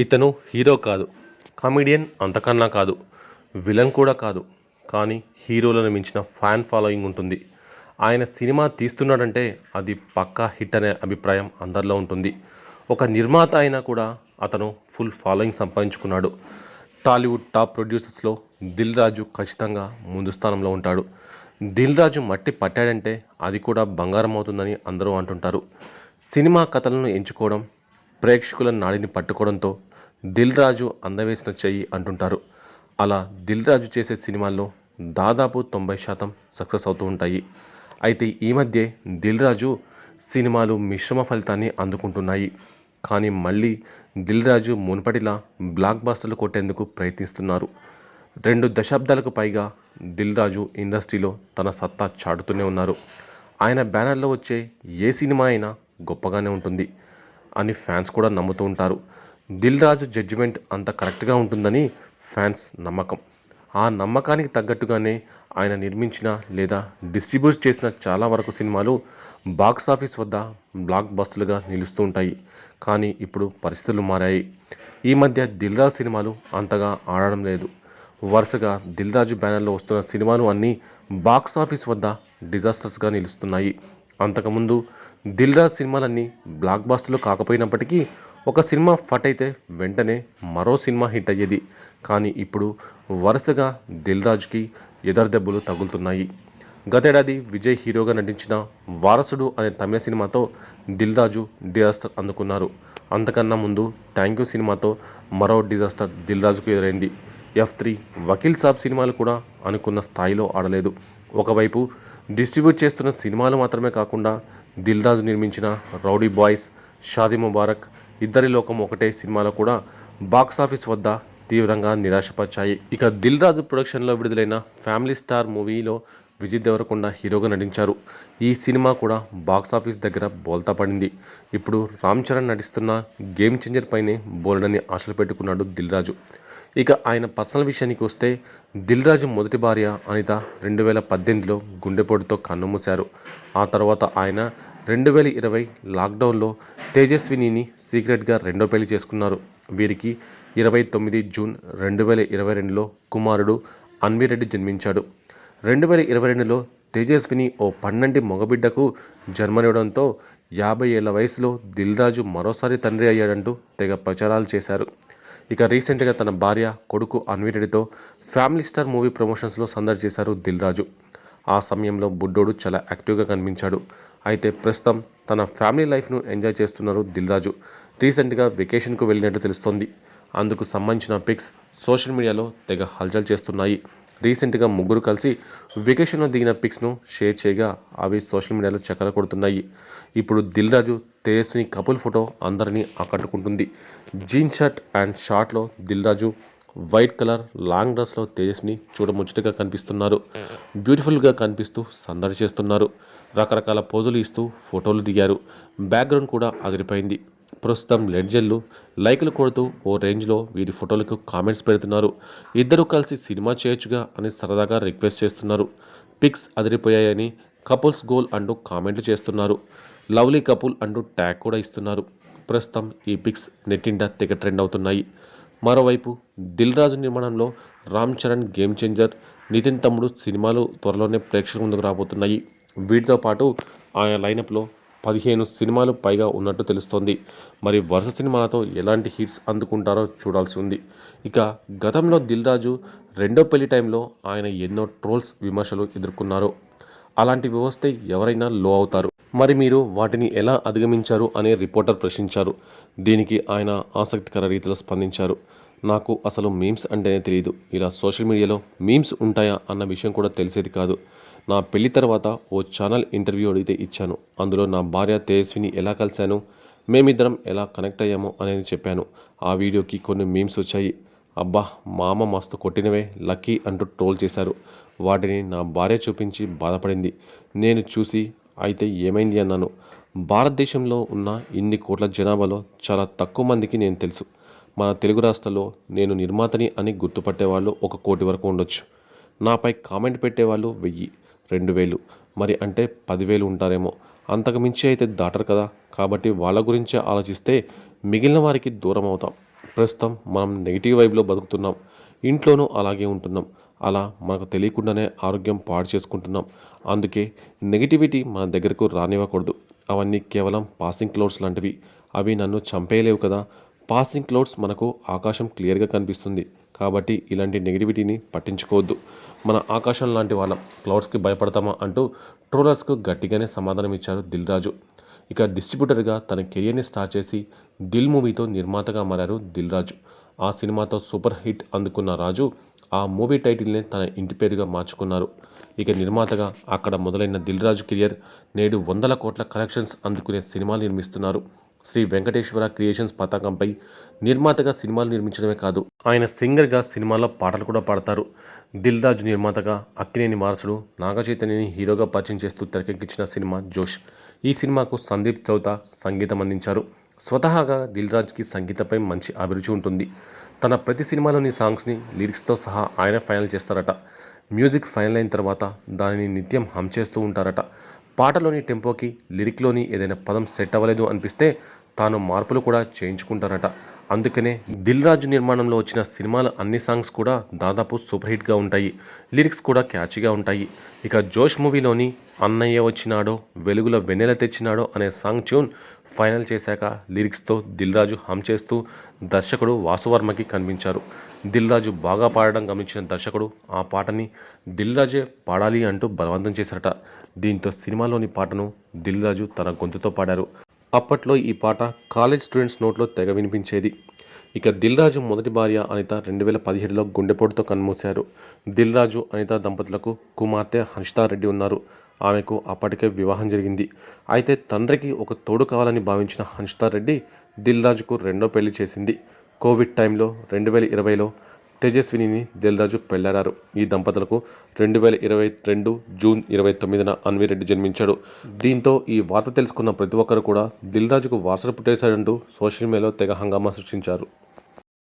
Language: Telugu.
ఇతను హీరో కాదు, కమెడియన్ అంతకన్నా కాదు, విలన్ కూడా కాదు. కానీ హీరోలను మించిన ఫ్యాన్ ఫాలోయింగ్ ఉంటుంది. ఆయన సినిమా తీస్తున్నాడంటే అది పక్కా హిట్ అనే అభిప్రాయం అందరిలో ఉంటుంది. ఒక నిర్మాత అయినా కూడా అతను ఫుల్ ఫాలోయింగ్ సంపాదించుకున్నాడు. టాలీవుడ్ టాప్ ప్రొడ్యూసర్స్లో దిల్ రాజు ఖచ్చితంగా ముందు స్థానంలో ఉంటాడు. దిల్ రాజు మట్టి పట్టాడంటే అది కూడా బంగారం అవుతుందని అందరూ అంటుంటారు. సినిమా కథలను ఎంచుకోవడం, ప్రేక్షకుల నాడిని పట్టుకోవడంతో దిల్ రాజు అందవేసిన చెయ్యి అంటుంటారు. అలా దిల్ రాజు చేసే సినిమాల్లో దాదాపు 90% సక్సెస్ అవుతూ ఉంటాయి. అయితే ఈ మధ్య దిల్ రాజు సినిమాలు మిశ్రమ ఫలితాన్ని అందుకుంటున్నాయి. కానీ మళ్ళీ దిల్ రాజు మునుపటిలా బ్లాక్ బస్టర్లు కొట్టేందుకు ప్రయత్నిస్తున్నారు. 2 దశాబ్దాలకు పైగా దిల్ రాజు ఇండస్ట్రీలో తన సత్తా చాటుతూనే ఉన్నారు. ఆయన బ్యానర్లో వచ్చే ఏ సినిమా అయినా గొప్పగానే ఉంటుంది అని ఫ్యాన్స్ కూడా నమ్ముతూ ఉంటారు. దిల్ రాజు జడ్జిమెంట్ అంత కరెక్ట్గా ఉంటుందని ఫ్యాన్స్ నమ్మకం. ఆ నమ్మకానికి తగ్గట్టుగానే ఆయన నిర్మించిన లేదా డిస్ట్రిబ్యూట్ చేసిన చాలా వరకు సినిమాలు బాక్సాఫీస్ వద్ద బ్లాక్ బస్టర్లుగా నిలుస్తూ ఉంటాయి. కానీ ఇప్పుడు పరిస్థితులు మారాయి. ఈ మధ్య దిల్ రాజు సినిమాలు అంతగా ఆడడం లేదు. వరుసగా దిల్ రాజు బ్యానర్లో వస్తున్న సినిమాలు అన్నీ బాక్సాఫీస్ వద్ద డిజాస్టర్స్గా నిలుస్తున్నాయి. అంతకుముందు దిల్ రాజు సినిమాలన్నీ బ్లాక్ బస్టర్లు కాకపోయినప్పటికీ ఒక సినిమా ఫట్ అయితే వెంటనే మరో సినిమా హిట్ అయ్యేది. కానీ ఇప్పుడు వరుసగా దిల్ రాజుకి ఎదురుదెబ్బలు తగులుతున్నాయి. గతేడాది విజయ్ హీరోగా నటించిన వారసుడు అనే తమిళ సినిమాతో దిల్ రాజు డిజాస్టర్ అందుకున్నారు. అంతకన్నా ముందు థ్యాంక్ యూ సినిమాతో మరో డిజాస్టర్ దిల్ రాజుకు ఎదురైంది. F3, వకీల్ సాబ్ సినిమాలు కూడా అనుకున్న స్థాయిలో ఆడలేదు. ఒకవైపు డిస్ట్రిబ్యూట్ చేస్తున్న సినిమాలు మాత్రమే కాకుండా దిల్ రాజు నిర్మించిన రౌడీ బాయ్స్, షాదీ ముబారక్, ఇద్దరి లోకం ఒకటే సినిమాలు కూడా బాక్సాఫీస్ వద్ద తీవ్రంగా నిరాశపరిచాయి. ఇక దిల్ రాజు ప్రొడక్షన్లో విడుదలైన ఫ్యామిలీ స్టార్ మూవీలో విజయ్ దేవరకొండ హీరోగా నటించారు. ఈ సినిమా కూడా బాక్సాఫీస్ దగ్గర బోల్తా పడింది. ఇప్పుడు రామ్ చరణ్ నటిస్తున్న గేమ్ చేంజర్ పైనే బోల్డని ఆశలు పెట్టుకున్నాడు దిల్ రాజు. ఇక ఆయన పర్సనల్ విషయానికి వస్తే దిల్ రాజు మొదటి భార్య అనిత 2018లో గుండెపోటుతో కన్నుమూశారు. ఆ తర్వాత ఆయన 2020 లాక్డౌన్లో తేజస్వినిని సీక్రెట్గా రెండో పెళ్లి చేసుకున్నారు. వీరికి 29 జూన్ 2022లో కుమారుడు అన్విరెడ్డి జన్మించాడు. 2022లో తేజస్విని ఓ పన్నంటి మగబిడ్డకు జన్మనివ్వడంతో 50 ఏళ్ల వయసులో దిల్ రాజు మరోసారి తండ్రి అయ్యాడంటూ తెగ ప్రచారాలు చేశారు. ఇక రీసెంట్గా తన భార్య, కొడుకు అన్విరెడ్డితో ఫ్యామిలీ స్టార్ మూవీ ప్రమోషన్స్లో సందడి చేశారు దిల్ రాజు. ఆ సమయంలో బుడ్డోడు చాలా యాక్టివ్గా కనిపించాడు. అయితే ప్రస్తుతం తన ఫ్యామిలీ లైఫ్ను ఎంజాయ్ చేస్తున్నారు దిల్ రాజు. రీసెంట్గా వెకేషన్కు వెళ్ళినట్టు తెలుస్తోంది. అందుకు సంబంధించిన పిక్స్ సోషల్ మీడియాలో తెగ హల్చల్ చేస్తున్నాయి. రీసెంట్గా ముగ్గురు కలిసి వెకేషన్లో దిగిన పిక్స్ను షేర్ చేయగా అవి సోషల్ మీడియాలో చక్కర కొడుతున్నాయి. ఇప్పుడు దిల్ రాజు తేజస్విని కపుల్ ఫోటో అందరినీ ఆకట్టుకుంటుంది. జీన్స్ షర్ట్ అండ్ షార్ట్లో Dil Raju, white colour long డ్రెస్లో తేజస్విని చూడముచ్చటగా కనిపిస్తున్నారు. బ్యూటిఫుల్గా కనిపిస్తూ సందడి చేస్తున్నారు. రకరకాల పోజులు ఇస్తూ ఫోటోలు దిగారు. బ్యాక్గ్రౌండ్ కూడా అదిరిపోయింది. ప్రస్తుతం లెడ్జెళ్ళు లైకులు కొడుతూ ఓ రేంజ్లో వీరి ఫోటోలకు కామెంట్స్ పెడుతున్నారు. ఇద్దరు కలిసి సినిమా చేయొచ్చుగా అని సరదాగా రిక్వెస్ట్ చేస్తున్నారు. పిక్స్ అదిరిపోయాయని కపుల్స్ గోల్ అంటూ కామెంట్లు చేస్తున్నారు. లవ్లీ కపుల్ అంటూ ట్యాగ్ కూడా ఇస్తున్నారు. ప్రస్తుతం ఈ పిక్స్ నెట్టింట తెగ ట్రెండ్ అవుతున్నాయి. మరోవైపు దిల్ రాజు నిర్మాణంలో రామ్ చరణ్, గేమ్ చేంజర్, నితిన్ తమ్ముడు సినిమాలు త్వరలోనే ప్రేక్షకుల ముందుకు రాబోతున్నాయి. వీటితో పాటు ఆయన లైనప్లో 15 సినిమాలు పైగా ఉన్నట్టు తెలుస్తోంది. మరి వరుస సినిమాలతో ఎలాంటి హిట్స్ అందుకుంటారో చూడాల్సి ఉంది. ఇక గతంలో దిల్ రాజు రెండో పెళ్లి టైంలో ఆయన ఎన్నో ట్రోల్స్, విమర్శలు ఎదుర్కొన్నారు. అలాంటివి వస్తే ఎవరైనా లో అవుతారు. మరి మీరు వాటిని ఎలా అధిగమించారు అని రిపోర్టర్ ప్రశ్నించారు. దీనికి ఆయన ఆసక్తికర రీతిలో స్పందించారు. నాకు అసలు మీమ్స్ అంటేనే తెలియదు. ఇలా సోషల్ మీడియాలో మీమ్స్ ఉంటాయా అన్న విషయం కూడా తెలిసేది కాదు. నా పెళ్లి తర్వాత ఓ ఛానల్ ఇంటర్వ్యూ అడిగితే ఇచ్చాను. అందులో నా భార్య తేజస్విని ఎలా కలిశాను, మేమిద్దరం ఎలా కనెక్ట్ అయ్యామో అనేది చెప్పాను. ఆ వీడియోకి కొన్ని మీమ్స్ వచ్చాయి. అబ్బా మామ మస్తు కొట్టినవే లక్కీ అంటూ ట్రోల్ చేశారు. వాటిని నా భార్య చూపించి బాధపడింది. నేను చూసి అయితే ఏమైంది అన్నాను. భారతదేశంలో ఉన్న ఇన్ని కోట్ల జనాభాలో చాలా తక్కువ మందికి నేను తెలుసు. మన తెలుగు రాష్ట్రాల్లో నేను నిర్మాతని అని గుర్తుపట్టేవాళ్ళు 1 కోటి వరకు ఉండొచ్చు. నాపై కామెంట్ పెట్టేవాళ్ళు 1000, 2000, మరి అంటే 10,000 ఉంటారేమో. అంతకు మించి అయితే దాటరు కదా. కాబట్టి వాళ్ళ గురించే ఆలోచిస్తే మిగిలిన వారికి దూరం అవుతాం. ప్రస్తుతం మనం నెగిటివ్ వైబ్లో బతుకుతున్నాం. ఇంట్లోనూ అలాగే ఉంటున్నాం. అలా మనకు తెలియకుండానే ఆరోగ్యం పాడు చేసుకుంటున్నాం. అందుకే నెగిటివిటీ మన దగ్గరకు రానివ్వకూడదు. అవన్నీ కేవలం పాసింగ్ క్లౌడ్స్ లాంటివి. అవి నన్ను చంపేయలేవు కదా. పాసింగ్ క్లౌడ్స్ మనకు ఆకాశం క్లియర్గా కనిపిస్తుంది. కాబట్టి ఇలాంటి నెగిటివిటీని పట్టించుకోవద్దు. మన ఆకాశం లాంటి వాళ్ళం, క్లౌడ్స్కి భయపడతామా అంటూ ట్రోలర్స్కు గట్టిగానే సమాధానం ఇచ్చారు దిల్ రాజు. ఇక డిస్ట్రిబ్యూటర్గా తన కెరియర్ని స్టార్ట్ చేసి దిల్ మూవీతో నిర్మాతగా మారారు దిల్ రాజు. ఆ సినిమాతో సూపర్ హిట్ అందుకున్న రాజు ఆ మూవీ టైటిల్ని తన ఇంటి పేరుగా మార్చుకున్నారు. ఇక నిర్మాతగా అక్కడ మొదలైన దిల్ రాజు కెరియర్ నేడు 100 కోట్ల కలెక్షన్స్ అందుకునే సినిమాలు నిర్మిస్తున్నారు. శ్రీ వెంకటేశ్వర క్రియేషన్స్ పతాకంపై నిర్మాతగా సినిమాలు నిర్మించడమే కాదు, ఆయన సింగర్గా సినిమాల్లో పాటలు కూడా పాడతారు. దిల్ రాజు నిర్మాతగా అక్కినేని వారసుడు నాగ చైతన్యని హీరోగా పరిచయం చేస్తూ తెరకెక్కించిన సినిమా జోష్. ఈ సినిమాకు సందీప్ చౌతా సంగీతం అందించారు. స్వతహాగా దిల్ రాజుకి సంగీతంపై మంచి అభిరుచి ఉంటుంది. తన ప్రతి సినిమాలోని సాంగ్స్ని లిరిక్స్తో సహా ఆయన ఫైనల్ చేస్తారట. మ్యూజిక్ ఫైనల్ అయిన తర్వాత దానిని నిత్యం హమ్ చేస్తూ ఉంటారట. పాటలోని టెంపోకి లిరిక్లోని ఏదైనా పదం సెట్ అవ్వలేదు అనిపిస్తే తాను మార్పులు కూడా చేయించుకుంటారట. అందుకనే దిల్ రాజు నిర్మాణంలో వచ్చిన సినిమాల అన్ని సాంగ్స్ కూడా దాదాపు సూపర్ హిట్గా ఉంటాయి. లిరిక్స్ కూడా క్యాచీగా ఉంటాయి. ఇక జోష్ మూవీలోని అన్నయ్య వచ్చినాడో వెలుగుల వెన్నెల తెచ్చినాడో అనే సాంగ్ ట్యూన్ ఫైనల్ చేశాక లిరిక్స్తో దిల్ రాజు హమ్ చేస్తూ దర్శకుడు వాసువర్మకి కనిపించారు. దిల్ రాజు బాగా పాడడం గమనించిన దర్శకుడు ఆ పాటని దిల్ రాజే పాడాలి అంటూ బలవంతం చేశారట. దీంతో సినిమాలోని పాటను దిల్ రాజు తన గొంతుతో పాడారు. అప్పట్లో ఈ పాట కాలేజ్ స్టూడెంట్స్ నోట్లో తెగ వినిపించేది. ఇక దిల్ రాజు మొదటి భార్య అనిత 2017లో గుండెపోటుతో కన్మూశారు. దిల్ రాజు అనిత దంపతులకు కుమార్తె హర్షితారెడ్డి ఉన్నారు. ఆమెకు అప్పటికే వివాహం జరిగింది. అయితే తండ్రికి ఒక తోడు కావాలని భావించిన హర్షితారెడ్డి దిల్ రాజుకు రెండో పెళ్లి చేసింది. కోవిడ్ టైంలో 2020లో తేజస్వినిని దిల్ రాజు పెళ్లాడారు. ఈ దంపతులకు 2022 జూన్ 29న అన్విరెడ్డి జన్మించాడు. దీంతో ఈ వార్త తెలుసుకున్న ప్రతి ఒక్కరు కూడా దిల్ రాజుకు వారసుడు పుట్టేశాడంటూ సోషల్ మీడియాలో తెగ హంగామా సృష్టించారు.